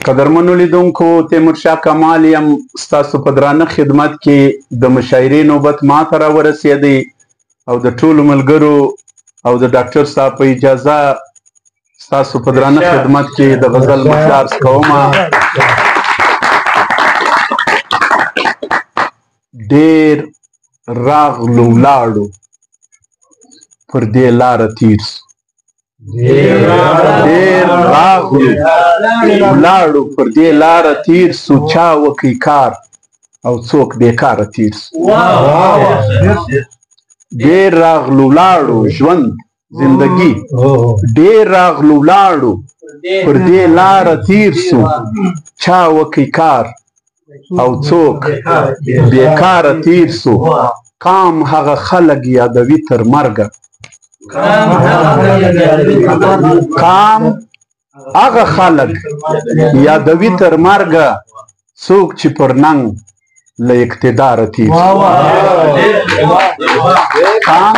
قدرمنو لیدونکو تیمورشاه کمال یم ستاسو په درانه خدمت کې د مشاعرې نوبت ما ته راورسېدی او د ټولو ملګرو او د ډاکټر صاحب په اجازه ستاسو په درانه خدمت کې د غزل مطلع عرض کومه. ډېر راغلو ولاړو پر دې لاره تیر سو، ډېر راغلو ولاړو پر دې لاره تیر سو، چا وکړي کار او څوک بېکاره تیر سو. ډېر راغلو ولاړو ژوند زندگی، ډېر راغلو ولاړو پر دې لاره تیر سو، چا وکړي کار او څوک بېکاره تیر سو. قام هغه خلک یادوي تر مرګه، قام هغه خلک یادوي تر مرګه، څوک چې پر ننګ له اقتداره تیر سو. قام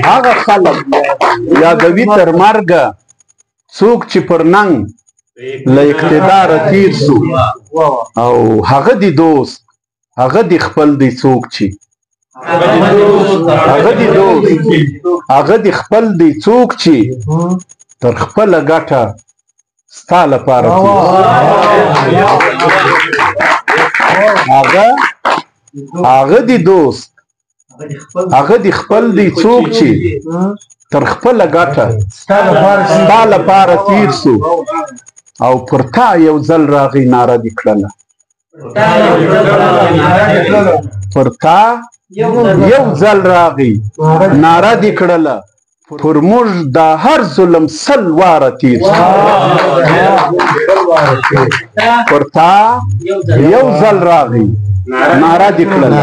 هغه خلک یادوي تر مرګه، څوک چې پر ننګ له اقتداره تیر سو. او هغه دی دوست، هغه دی خپل دی څوک چې هغه دی دوست، هغه دی خپل دی څوک چې تر خپله ګټه ستا لپاره تیر سو. هغه دی دوست، هغه دی خپل دی څوک چې تر خپله ګټه ستا لپاره تیر سو. او پر تا یو ځل راغی ناره دې کړله، پر تا یو ځل راغی ناره دې کړله، پر موږ دا هر ظلم سل واره تیر سو. پر تا یو ځل راغی ناره دې کړله،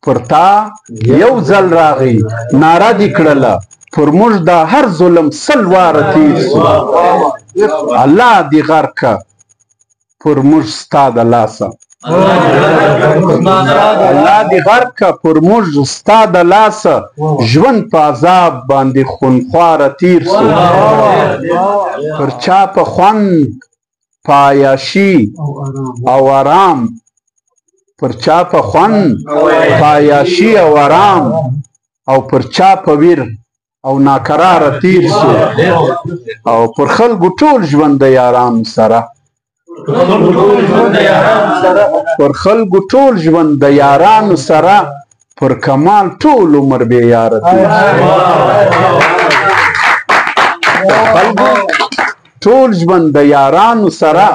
پر تا یو ځل راغی ناره دې کړله، پر موږ دا هر ظلم سل واره تیر سو. الله دې غرقه پر موږ ستا د لاسه، الله دې غرقه پر موږ ستا د لاسه، ژوند په عذاب باندې خونخواره تیر سو. پر چا په خوند په عیاشي او آرام، پر چا په خوند په عیاشي او آرام، او پر چا په ویر او ناقراره تیر سو. او پر خلکو ټول ژوند د یارانو سره، پر خلکو ټول ژوند د یارانو سره، پر کمال ټول عمر بې یاره تیر سو. پر خلکو ټول ژوند د یارانو سره،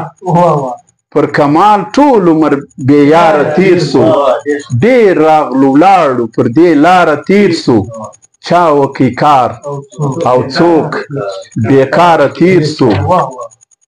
پر کمال ټول عمر بې یاره تیر سو. ډېر راغلو ولاړو پر دې لاره تیر سو، چا وکړي کار او څوک بېکاره تیر سو.